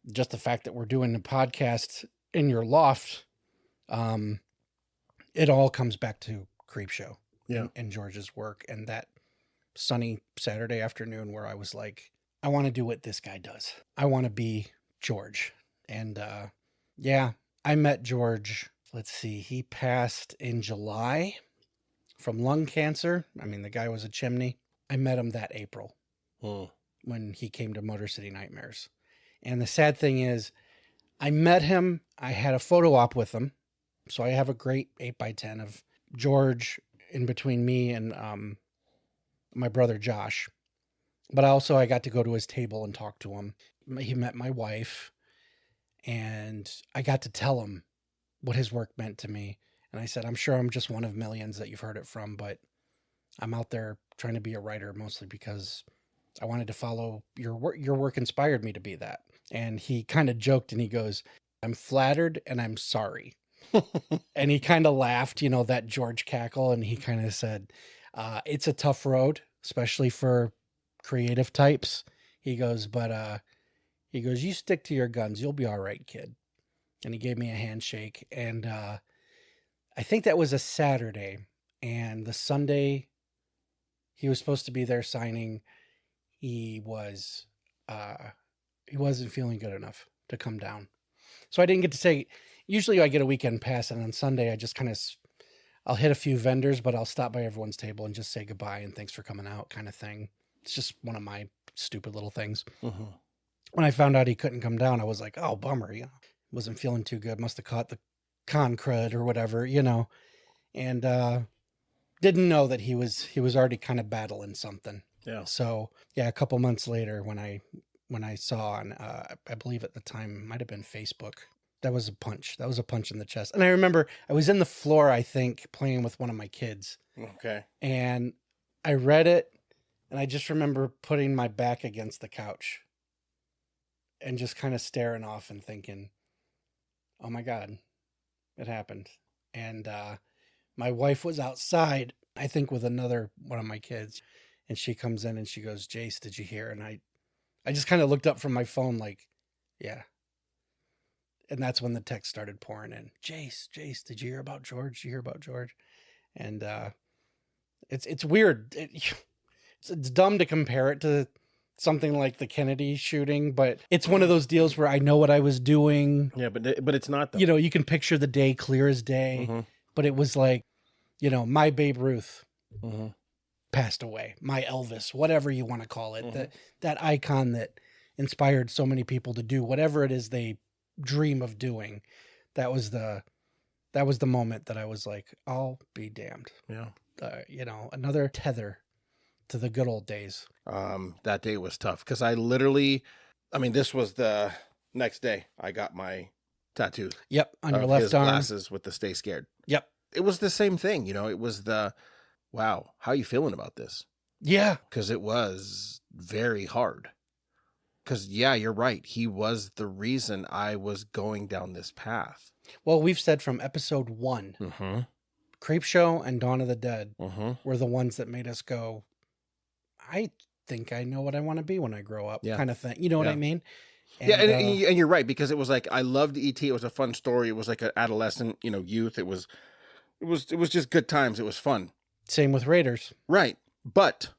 just the fact that we're doing a podcast in your loft, it all comes back to Creepshow and George's work, and that sunny Saturday afternoon where I was like, I want to do what this guy does. I want to be George. And yeah, I met George. Let's see, he passed in July from lung cancer. I mean, the guy was a chimney. I met him that April when he came to Motor City Nightmares. And the sad thing is, I met him. I had a photo op with him. So I have a great 8x10 of George in between me and my brother Josh. But also I got to go to his table and talk to him. He met my wife, and I got to tell him what his work meant to me. And I said, I'm sure I'm just one of millions that you've heard it from, but I'm out there trying to be a writer mostly because I wanted to follow your work. Your work inspired me to be that. And he kind of joked and he goes, I'm flattered and I'm sorry. And he kind of laughed, that George cackle. And he kind of said, it's a tough road, especially for creative types. He goes, you stick to your guns. You'll be all right, kid. And he gave me a handshake. And I think that was a Saturday. And the Sunday he was supposed to be there signing, he wasn't feeling good enough to come down. So I didn't get to say, usually I get a weekend pass, and on Sunday I just kind of, I'll hit a few vendors, but I'll stop by everyone's table and just say goodbye and thanks for coming out kind of thing. It's just one of my stupid little things. Mm-hmm. When I found out he couldn't come down, I was like, oh, bummer. Wasn't feeling too good. Must have caught the con crud or whatever, and didn't know that he was already kind of battling something. Yeah. So yeah, a couple months later when I saw on, I believe at the time it might've been Facebook, that was a punch in the chest. And I remember I was in the floor, I think, playing with one of my kids. Okay. And I read it, and I just remember putting my back against the couch and just kind of staring off and thinking, oh my God, it happened. And my wife was outside, I think with another one of my kids, and she comes in and she goes, Jase, did you hear? And I just kind of looked up from my phone like, yeah. And that's when the text started pouring in. Jase, did you hear about George? Did you hear about George? And it's weird. It's dumb to compare it to something like the Kennedy shooting, but it's one of those deals where I know what I was doing. Yeah, but it's not though. You can picture the day clear as day, but it was like, my Babe Ruth passed away, my Elvis, whatever you want to call it, that icon that inspired so many people to do whatever it is they dream of doing. That was the moment that I was like, I'll be damned. Yeah. Another tether to the good old days. That day was tough because this was the next day I got my tattoo. Yep. On your of left his arm. glasses with the Stay Scared. Yep. It was the same thing. It was wow, how are you feeling about this? Yeah. Because it was very hard. Because, yeah, you're right. He was the reason I was going down this path. Well, we've said from episode 1, Creepshow and Dawn of the Dead were the ones that made us go, I think I know what I want to be when I grow up, kind of thing. You know what I mean? And, and you're right, because it was like, I loved E.T. It was a fun story. It was like an adolescent, youth. It was just good times. It was fun. Same with Raiders. Right. But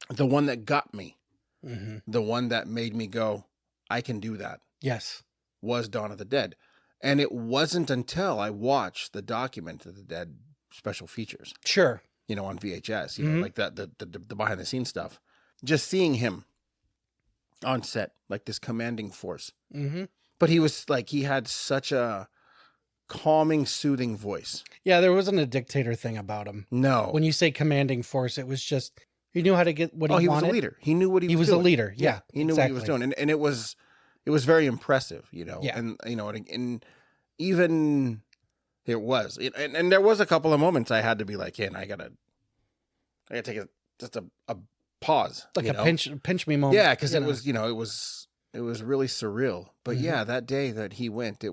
the one that got me, the one that made me go, I can do that. Yes. Was Dawn of the Dead. And it wasn't until I watched the Document of the Dead special features. Sure. on VHS, like the behind the scenes stuff. Just seeing him on set, like this commanding force. Mm-hmm. But he was like, he had such a calming, soothing voice. Yeah, there wasn't a dictator thing about him. No. When you say commanding force, it was just he knew how to get what he wanted. Was a leader. He knew what he was doing. He was a leader. Yeah, he knew what he was doing, and it was very impressive. Yeah. And and even it was, and there was a couple of moments I had to be like, hey, I gotta take a pause, like a pinch me moment. Yeah, because it was it was really surreal. But yeah, that day that he went,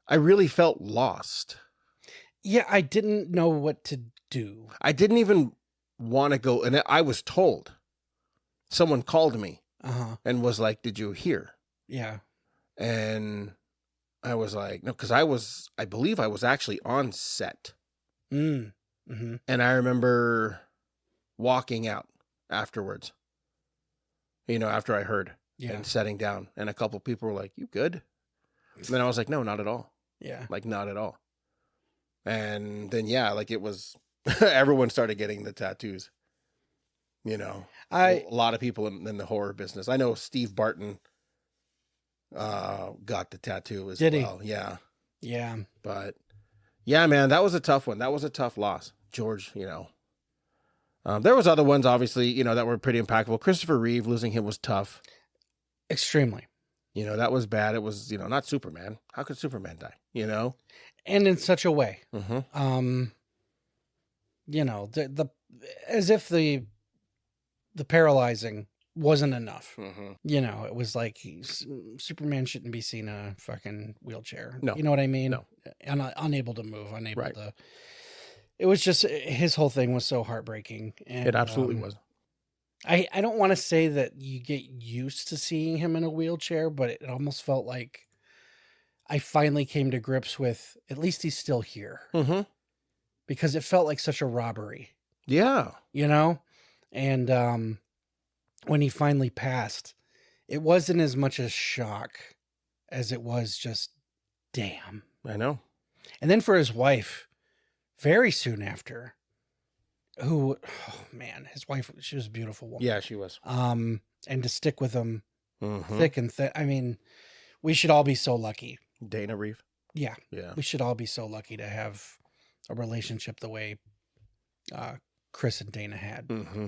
I really felt lost. Yeah, I didn't know what to do. I didn't even want to go, and I was told. Someone called me and was like, "Did you hear?" Yeah, and I was like, "No," because I believe I was actually on set. Mm-hmm. And I remember walking out afterwards. After I heard and sitting down, and a couple people were like, "You good?" And then I was like, "No, not at all." Yeah, like not at all. And then like it was everyone started getting the tattoos. A lot of people in the horror business. I know Steve Barton got the tattoo as well. Yeah. Yeah. But yeah, man, that was a tough one. That was a tough loss. George, there was other ones obviously, that were pretty impactful. Christopher Reeve, losing him was tough. Extremely. That was bad. It was, not Superman. How could Superman die? And in such a way. Mm-hmm. The as if the paralyzing wasn't enough. Mm-hmm. It was like Superman shouldn't be seen in a fucking wheelchair. No. You know what I mean? No. Unable to move, unable right. to. It was just his whole thing was so heartbreaking. And, it absolutely was. I don't want to say that you get used to seeing him in a wheelchair, but it almost felt like I finally came to grips with at least he's still here. Mm-hmm. Because it felt like such a robbery. Yeah. And when he finally passed, it wasn't as much a shock as it was just, damn. I know. And then for his wife, very soon after, who, oh man, his wife, she was a beautiful woman. Yeah, she was. And to stick with him mm-hmm. thick and thin. I mean, we should all be so lucky. Dana Reeve. Yeah. Yeah. We should all be so lucky to have a relationship the way Chris and Dana had. Mm-hmm.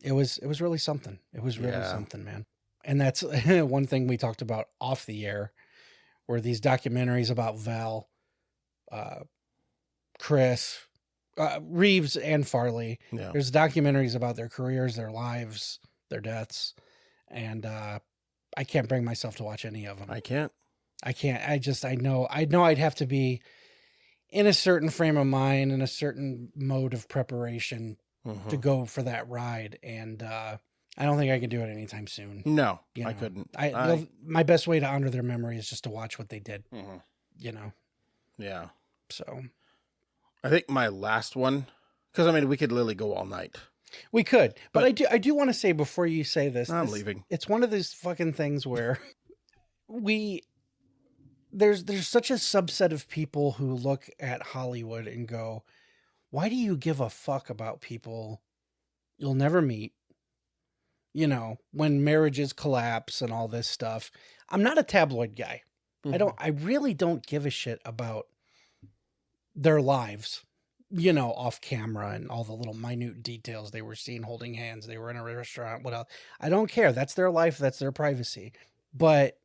It was really something. It was really something, man. And that's one thing we talked about off the air, were these documentaries about Val, Chris, Reeves and Farley. Yeah. There's documentaries about their careers, their lives, their deaths. And I can't bring myself to watch any of them. I can't. I know I'd have to be in a certain frame of mind, in a certain mode of preparation to go for that ride. And I don't think I can do it anytime soon. No, I couldn't. My best way to honor their memory is just to watch what they did, Yeah. So I think my last one, because we could literally go all night. We could, but I do want to say before you say this, I'm leaving. It's one of those fucking things where there's such a subset of people who look at Hollywood and go, why do you give a fuck about people you'll never meet? When marriages collapse and all this stuff. I'm not a tabloid guy. Mm-hmm. I really don't give a shit about their lives, off camera and all the little minute details they were seen holding hands. They were in a restaurant. What else? I don't care. That's their life. That's their privacy. But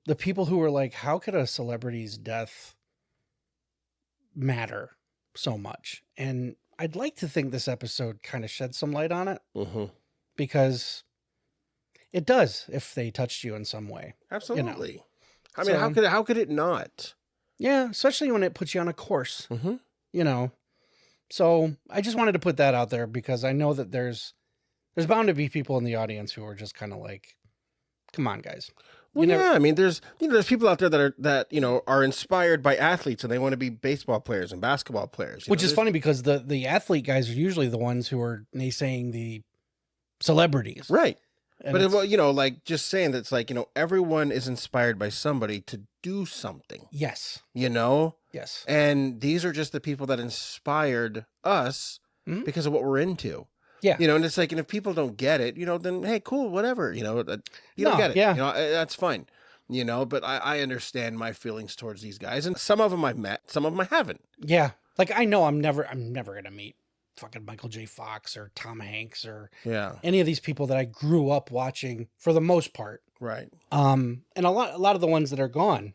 the people who are like, how could a celebrity's death matter so much? And I'd like to think this episode kind of shed some light on it, because it does if they touched you in some way. Absolutely. How could it not? Yeah, especially when it puts you on a course. So I just wanted to put that out there, because I know that there's bound to be people in the audience who are just kind of like, come on, guys. Well, there's people out there that are inspired by athletes and they want to be baseball players and basketball players. Which is funny, because the athlete guys are usually the ones who are naysaying the celebrities. Right. And but just saying that it's like, everyone is inspired by somebody to do something. Yes. Yes. And these are just the people that inspired us Mhm. because of what we're into. Yeah. You know, and it's like, and if people don't get it, you know, then hey, cool, whatever. You know, you don't No, get it. yeah. You know, that's fine. You know, but I understand my feelings towards these guys, and some of them I've met, some of them I haven't. Yeah. Like I know I'm never gonna meet fucking Michael J. Fox or Tom Hanks or Yeah, any of these people that I grew up watching for the most part. right. And a lot of the ones that are gone.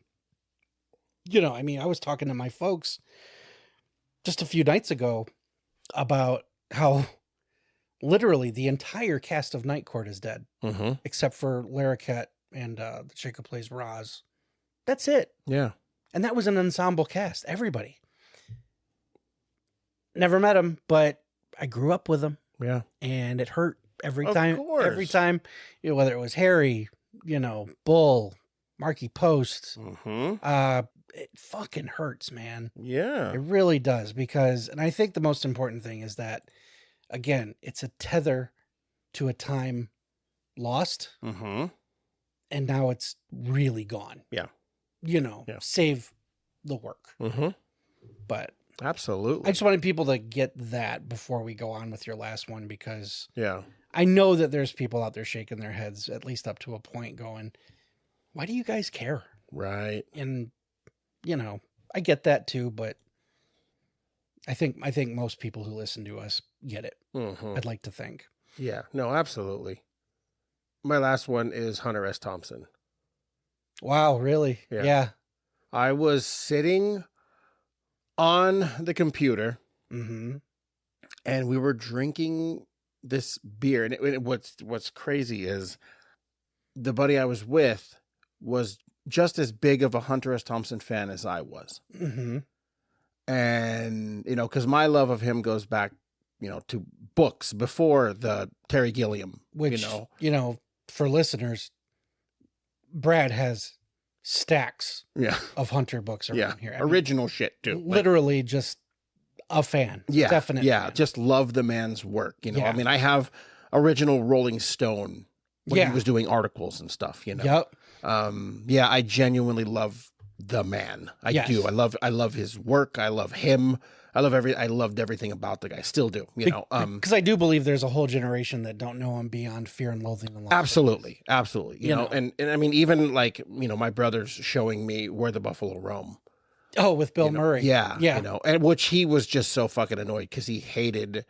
You know, I mean, I was talking to my folks just a few nights ago about how literally the entire cast of Night Court is dead, Mm-hmm. except for Larroquette and the chick who plays Roz. That's it. Yeah. And that was an ensemble cast. Everybody. Never met him, but I grew up with him, Yeah. and it hurt every Of time. course. Every time, you know, whether it was Harry, you know, Bull, Marky Post, Mm-hmm. it fucking hurts, man. Yeah. It really does because, and I think the most important thing is that, again, it's a tether to a time lost, Mm-hmm. and now it's really gone. Yeah. You know, Yeah. save the work. Mm-hmm. But Absolutely. I just wanted people to get that before we go on with your last one, because Yeah. I know that there's people out there shaking their heads, at least up to a point, going, why do you guys care? Right. And, you know, I get that too, but I think most people who listen to us get it. Mm-hmm. I'd like to think. Yeah. No, absolutely. My last one is Hunter S. Thompson. Wow, really? Yeah. Yeah. I was sitting on the computer Mm-hmm. and we were drinking this beer. And what's crazy is the buddy I was with was just as big of a Hunter S. Thompson fan as I was. Mm-hmm. And, you know, because my love of him goes back, you know, to books before the Terry Gilliam, Which, you know, for listeners, Brad has stacks Yeah. of Hunter books around Yeah. here. I mean, Original shit, too. Like, literally just a fan. yeah. Definite Yeah. fan. Just love the man's work. You know, Yeah. I mean, I have original Rolling Stone when Yeah. he was doing articles and stuff, you know. Yep. Yeah, I genuinely love the man. I Yes. do. I love his work. I love him. I loved everything about the guy. Still do. You know. Because I do believe there's a whole generation that don't know him beyond Fear and Loathing in Las Absolutely. You know, know. and I mean, even like, you know, my brother's showing me Where the Buffalo Roam. Vegas. Oh, with Bill You know, Murray. Yeah. Yeah. You know, and which he was just so fucking annoyed because he hated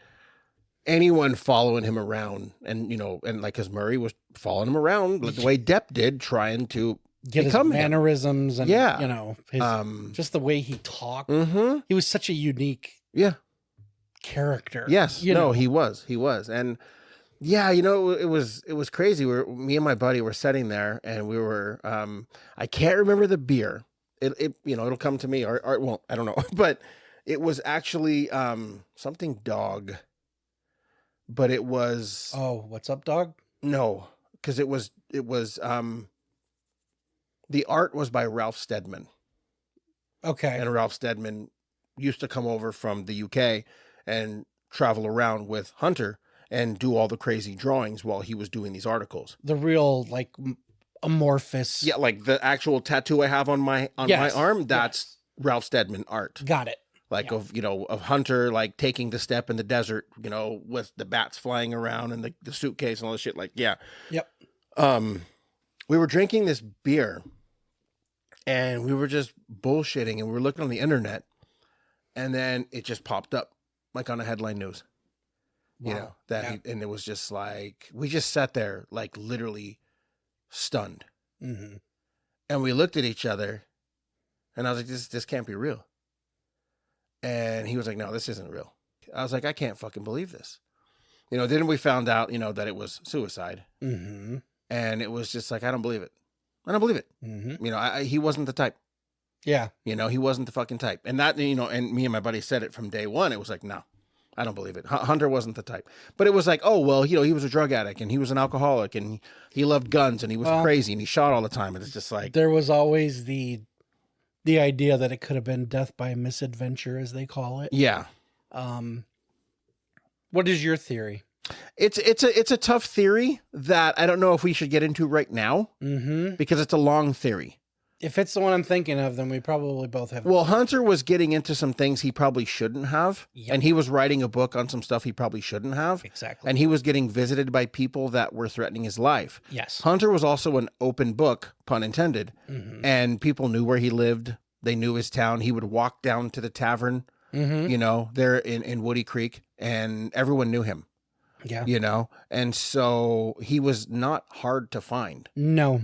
anyone following him around, and, you know, and like, because Murray was following him around like the way Depp did, trying to Get his become him. mannerisms and, Yeah. you know, his, just the way he talked. Mm-hmm. He was such a unique Yeah. character. Yes. You No, know. he was. And yeah, you know, it was crazy. Me and my buddy were sitting there, and we were, I can't remember the beer. It you know, it'll come to me, or it won't. I don't know. But it was actually something dog. But it was Oh, what's up, dog? no, because it was the art was by Ralph Steadman. Okay. And Ralph Steadman used to come over from the UK and travel around with Hunter and do all the crazy drawings while he was doing these articles. The real, like, amorphous. Yeah, like the actual tattoo I have on my Yes. arm, that's Ralph Steadman art. Got it. Like, Yeah. of, you know, of Hunter, like taking the step in the desert, you know, with the bats flying around and the suitcase and all this shit. Like, yeah. Yep. We were drinking this beer and we were just bullshitting, and we were looking on the internet, and then it just popped up like on a headline news, you Wow. know, that Yeah. and it was just like, we just sat there like literally stunned, Mm-hmm. and we looked at each other, and I was like, this can't be real. And he was like, no, this isn't real. I was like, I can't fucking believe this. You know, then we found out, you know, that it was suicide, Mm-hmm. and it was just like, I don't believe it. I don't believe it. Mm-hmm. You know, he wasn't the type. Yeah. You know, he wasn't the fucking type. And that, you know, and me and my buddy said it from day one. It was like, no, I don't believe it. Hunter wasn't the type. But it was like, oh, well, you know, he was a drug addict, and he was an alcoholic, and he loved guns, and he was crazy, and he shot all the time. And it's just like, There was always the idea that it could have been death by misadventure, as they call it. yeah. What is your theory? It's a tough theory that I don't know if we should get into right now, Mm-hmm. because it's a long theory. If it's the one I'm thinking of, then we probably both have. Well, Hunter was getting into some things he probably shouldn't have. Yep. And he was writing a book on some stuff he probably shouldn't have. Exactly. And he was getting visited by people that were threatening his life. Yes. Hunter was also an open book, pun intended. Mm-hmm. And people knew where he lived. They knew his town. He would walk down to the tavern, Mm-hmm. there in Woody Creek, and everyone knew him, Yeah. And so he was not hard to find. No.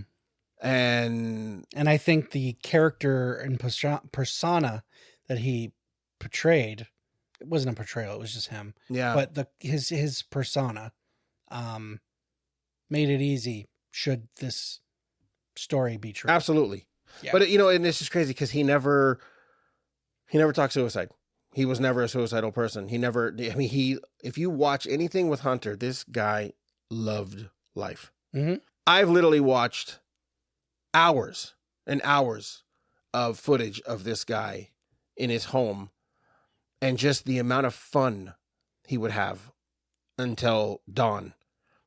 And I think the character and persona that he portrayed, it wasn't a portrayal, it was just him. yeah, But his persona made it easy should this story be true. absolutely. Yeah. But and this is crazy because he never talked suicide. He was never a suicidal person. He never. I mean, if you watch anything with Hunter, this guy loved life. Mm-hmm. I've literally watched hours and hours of footage of this guy in his home, and just the amount of fun he would have until dawn.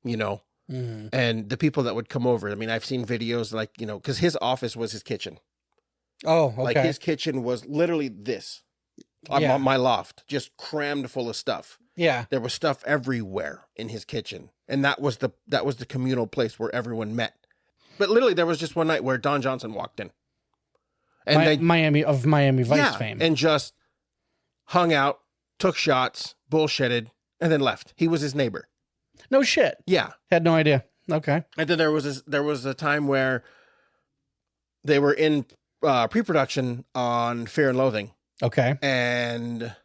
Mm-hmm. And the people that would come over. I mean, I've seen videos like because his office was his kitchen. Oh, okay. Like his kitchen was literally this. Yeah. My loft, just crammed full of stuff. Yeah. There was stuff everywhere in his kitchen, and that was the communal place where everyone met. But literally, there was just one night where Don Johnson walked in, and Miami Vice fame, and just hung out, took shots, bullshitted, and then left. He was his neighbor. No shit. Yeah, Had no idea. Okay. and then there was a time where they were in pre-production on Fear and Loathing. Okay. And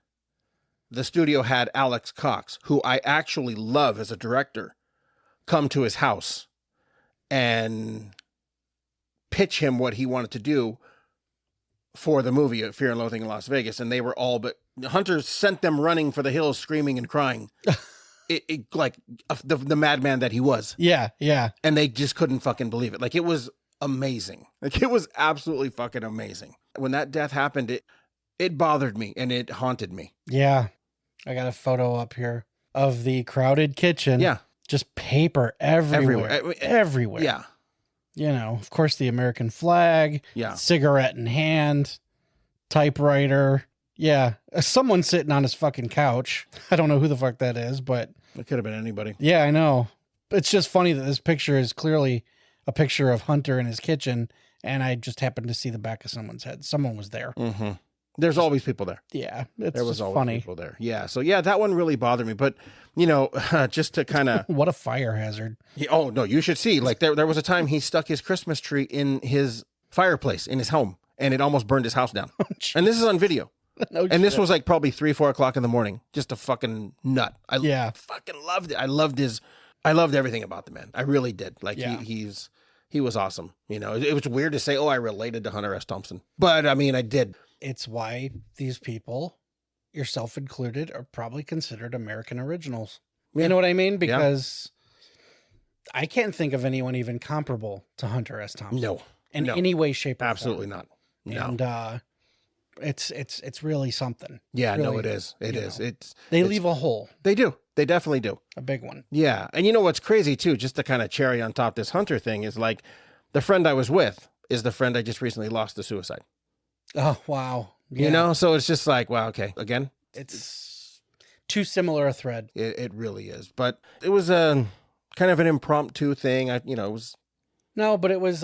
the studio had Alex Cox, who I actually love as a director, come to his house and pitch him what he wanted to do for the movie of Fear and Loathing in Las Vegas. And they were all but Hunter sent them running for the hills, screaming and crying. Like the madman that he was. Yeah. Yeah. And they just couldn't fucking believe it. Like, it was amazing. Like, it was absolutely fucking amazing. When that death happened, it bothered me and it haunted me. Yeah. I got a photo up here of the crowded kitchen. Yeah. Just paper everywhere. Everywhere. Yeah. Of course, the American flag. Yeah. Cigarette in hand. Typewriter. Yeah. Someone sitting on his fucking couch. I don't know who the fuck that is, but. It could have been anybody. Yeah, I know. It's just funny that this picture is clearly a picture of Hunter in his kitchen, and I just happened to see the back of someone's head. Someone was there. Mm-hmm. There's always people there. Yeah, it's There was just always funny. people there. Yeah. So yeah, that one really bothered me. But just to kind of What a fire hazard. oh no, you should see. Like there was a time he stuck his Christmas tree in his fireplace in his home, and it almost burned his house down. And this is on video. No And this shit. was like probably 3-4 o'clock in the morning. Just a fucking nut. I Yeah. fucking loved it. I loved everything about the man. I really did. Like Yeah. he was awesome. It was weird to say, oh, I related to Hunter S. Thompson, but I mean, I did. It's why these people, yourself included, are probably considered American originals. Yeah. You know what I mean? Because I can't think of anyone even comparable to Hunter S. Thompson. No, In no. any way, shape, or absolutely form. not. No. And it's really something. Yeah, really, no, it is. It is. They leave a hole, They do. They definitely do. a big one. Yeah. And you know what's crazy too, just to kind of cherry on top this Hunter thing, is like the friend I was with is the friend I just recently lost to suicide. Oh, wow. Yeah. So it's just like, wow, okay. Again, It's too similar a thread. it really is. But it was a kind of an impromptu thing. It was. No, but it was,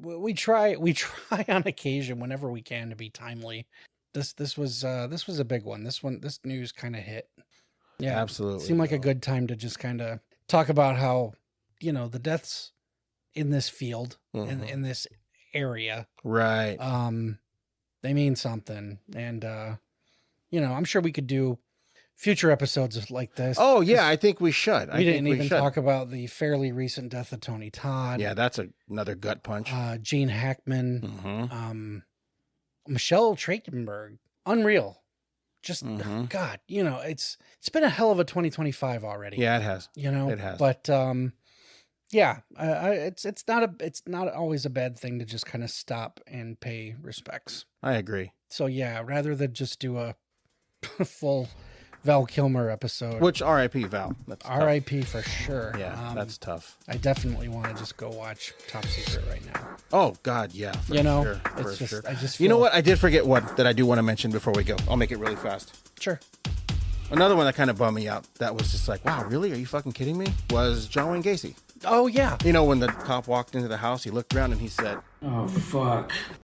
we try on occasion whenever we can to be timely. This was a big one. This news kind of hit. Yeah. Absolutely. Seemed like a good time to just kind of talk about how, the deaths in this field, in this area, Right. they mean something. And, I'm sure we could do future episodes like this. Oh yeah, I think we should. We didn't even talk about the fairly recent death of Tony Todd. Yeah, that's another gut punch. Gene Hackman, Mm-hmm. Michelle Trachtenberg, unreal. Just Mhm. God, it's been a hell of a 2025 already. Yeah, it has. It has. But yeah, it's not always a bad thing to just kind of stop and pay respects. I agree. So yeah, rather than just do a full Val Kilmer episode. Which R.I.P. Val. That's tough. R.I.P. for sure. Yeah, that's tough. I definitely want to just go watch Top Secret right now. Oh God, yeah. For You know, sure, it's for just sure. I just You know feel- what? I did forget one that I do want to mention before we go. I'll make it really fast. Sure. Another one that kind of bummed me out. That was just like, wow, really? Are you fucking kidding me? Was John Wayne Gacy. Oh yeah. You know, when the cop walked into the house, he looked around and he said, Oh, fuck.